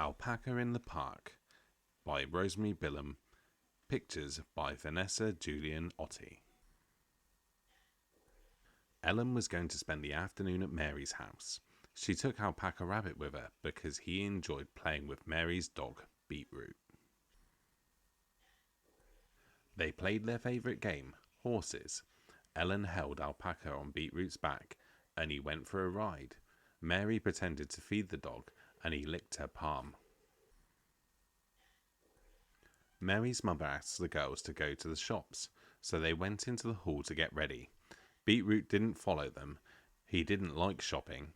Alpaca in the Park by Rosemary Billum. Pictures by Vanessa Julian Otti. Ellen was going to spend the afternoon at Mary's house. She took Alpaca Rabbit with her because he enjoyed playing with Mary's dog, Beetroot. They played their favourite game, horses. Ellen held Alpaca on Beetroot's back, and he went for a ride. Mary pretended to feed the dog, and he licked her palm. Mary's mother asked the girls to go to the shops, so they went into the hall to get ready. Beetroot didn't follow them. He didn't like shopping.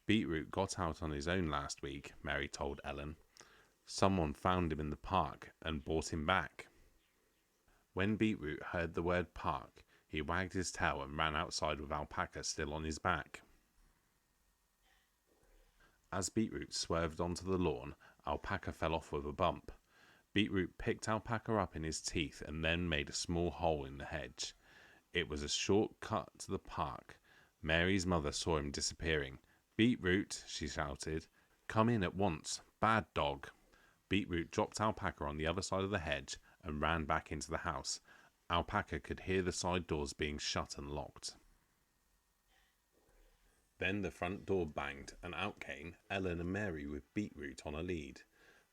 Beetroot got out on his own last week, Mary told Ellen. Someone found him in the park and brought him back. When Beetroot heard the word park, he wagged his tail and ran outside with Alpaca still on his back. As Beetroot swerved onto the lawn, Alpaca fell off with a bump. Beetroot picked Alpaca up in his teeth and then made a small hole in the hedge. It was a short cut to the park. Mary's mother saw him disappearing. "Beetroot," she shouted, "come in at once. Bad dog." Beetroot dropped Alpaca on the other side of the hedge and ran back into the house. Alpaca could hear the side doors being shut and locked. Then the front door banged, and out came Ellen and Mary with Beetroot on a lead.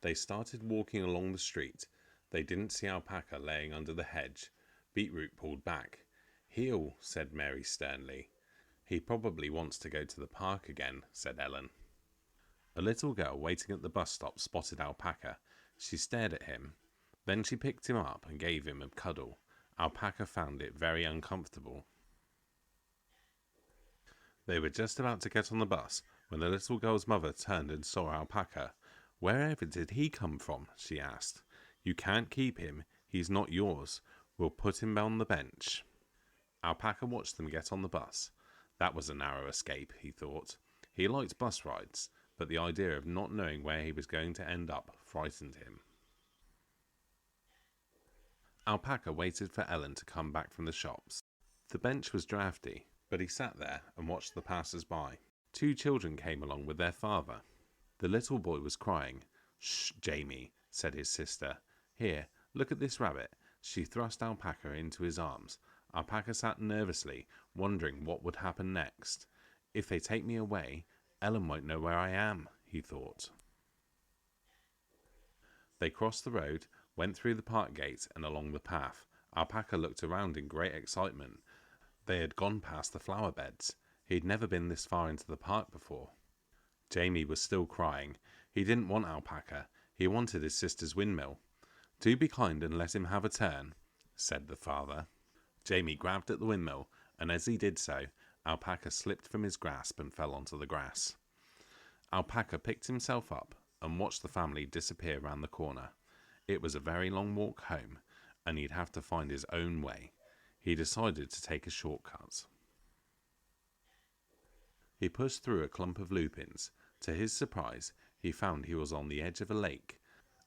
They started walking along the street. They didn't see Alpaca laying under the hedge. Beetroot pulled back. "Heel," said Mary sternly. "He probably wants to go to the park again," said Ellen. A little girl waiting at the bus stop spotted Alpaca. She stared at him. Then she picked him up and gave him a cuddle. Alpaca found it very uncomfortable. They were just about to get on the bus when the little girl's mother turned and saw Alpaca. "Wherever did he come from?" she asked. "You can't keep him. He's not yours. We'll put him on the bench." Alpaca watched them get on the bus. That was a narrow escape, he thought. He liked bus rides, but the idea of not knowing where he was going to end up frightened him. Alpaca waited for Ellen to come back from the shops. The bench was drafty, but he sat there and watched the passers-by. 2 children came along with their father. The little boy was crying. "Shh, Jamie," said his sister. "Here, look at this rabbit." She thrust Alpaca into his arms. Alpaca sat nervously, wondering what would happen next. "If they take me away, Ellen won't know where I am," he thought. They crossed the road, went through the park gate and along the path. Alpaca looked around in great excitement. They had gone past the flower beds. He'd never been this far into the park before. Jamie was still crying. He didn't want Alpaca. He wanted his sister's windmill. "Do be kind and let him have a turn," said the father. Jamie grabbed at the windmill, and as he did so, Alpaca slipped from his grasp and fell onto the grass. Alpaca picked himself up and watched the family disappear round the corner. It was a very long walk home, and he'd have to find his own way. He decided to take a shortcut. He pushed through a clump of lupins. To his surprise, he found he was on the edge of a lake.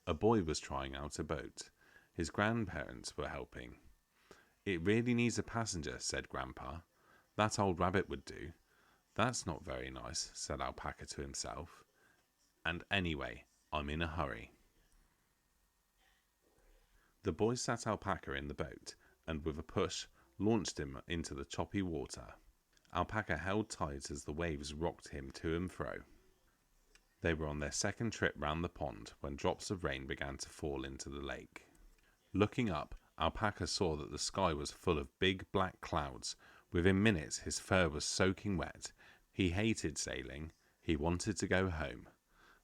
A boy was trying out a boat. His grandparents were helping. "It really needs a passenger," said Grandpa. "That old rabbit would do." "That's not very nice," said Alpaca to himself. "And anyway, I'm in a hurry." The boy sat Alpaca in the boat, and with a push, launched him into the choppy water. Alpaca held tight as the waves rocked him to and fro. They were on their second trip round the pond when drops of rain began to fall into the lake. Looking up, Alpaca saw that the sky was full of big black clouds. Within minutes his fur was soaking wet. He hated sailing. He wanted to go home.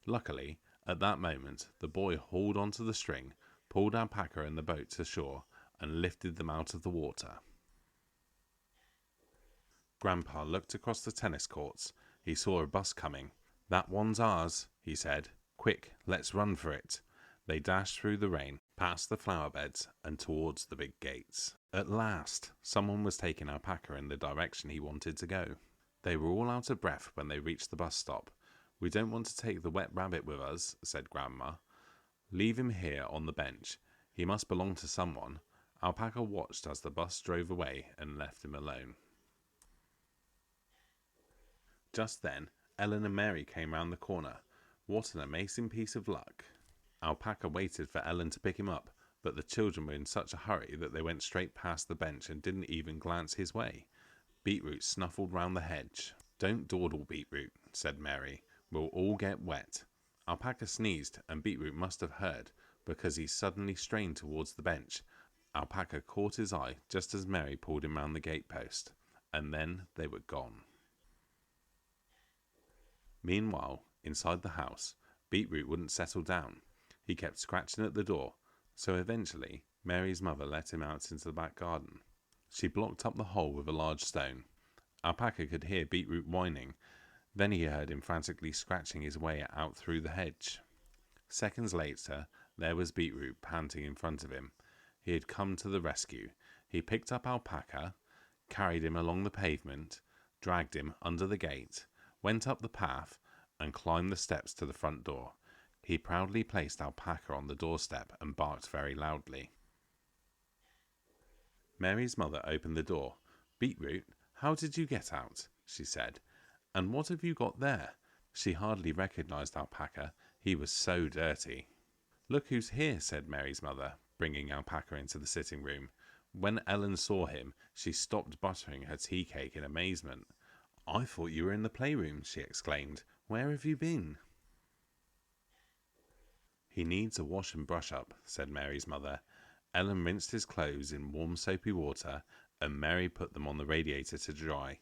Luckily, at that moment, the boy hauled onto the string, pulled Alpaca and the boat to shore, and lifted them out of the water. Grandpa looked across the tennis courts. He saw a bus coming. "That one's ours," he said. "Quick, let's run for it." They dashed through the rain, past the flower beds, and towards the big gates. At last, someone was taking Alpaca in the direction he wanted to go. They were all out of breath when they reached the bus stop. "We don't want to take the wet rabbit with us," said Grandma. "Leave him here on the bench. He must belong to someone." Alpaca watched as the bus drove away and left him alone. Just then, Ellen and Mary came round the corner. What an amazing piece of luck. Alpaca waited for Ellen to pick him up, but the children were in such a hurry that they went straight past the bench and didn't even glance his way. Beetroot snuffled round the hedge. "Don't dawdle, Beetroot," said Mary. "We'll all get wet." Alpaca sneezed, and Beetroot must have heard, because he suddenly strained towards the bench. Alpaca caught his eye just as Mary pulled him round the gatepost, and then they were gone. Meanwhile, inside the house, Beetroot wouldn't settle down. He kept scratching at the door, so eventually Mary's mother let him out into the back garden. She blocked up the hole with a large stone. Alpaca could hear Beetroot whining. Then he heard him frantically scratching his way out through the hedge. Seconds later, there was Beetroot panting in front of him. He had come to the rescue. He picked up Alpaca, carried him along the pavement, dragged him under the gate, went up the path, and climbed the steps to the front door. He proudly placed Alpaca on the doorstep and barked very loudly. Mary's mother opened the door. "Beetroot, how did you get out?" she said. "And what have you got there?" She hardly recognized Alpaca. He was so dirty. "Look who's here," said Mary's mother, bringing Alpaca into the sitting room. When Ellen saw him, she stopped buttering her tea cake in amazement. "I thought you were in the playroom," she exclaimed. "Where have you been?" "He needs a wash and brush up," said Mary's mother. Ellen rinsed his clothes in warm soapy water, and Mary put them on the radiator to dry.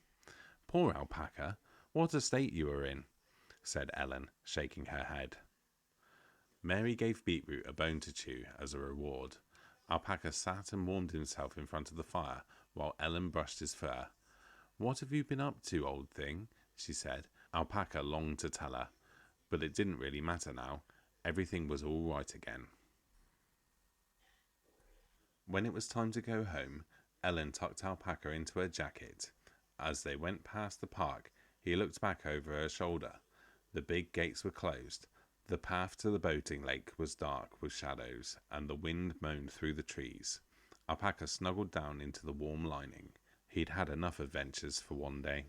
"Poor Alpaca, what a state you are in," said Ellen, shaking her head. Mary gave Beetroot a bone to chew as a reward. Alpaca sat and warmed himself in front of the fire while Ellen brushed his fur. "What have you been up to, old thing?" she said. Alpaca longed to tell her, but it didn't really matter now. Everything was all right again. When it was time to go home, Ellen tucked Alpaca into her jacket. As they went past the park, he looked back over her shoulder. The big gates were closed. The path to the boating lake was dark with shadows, and the wind moaned through the trees. Alpaca snuggled down into the warm lining. He'd had enough adventures for one day.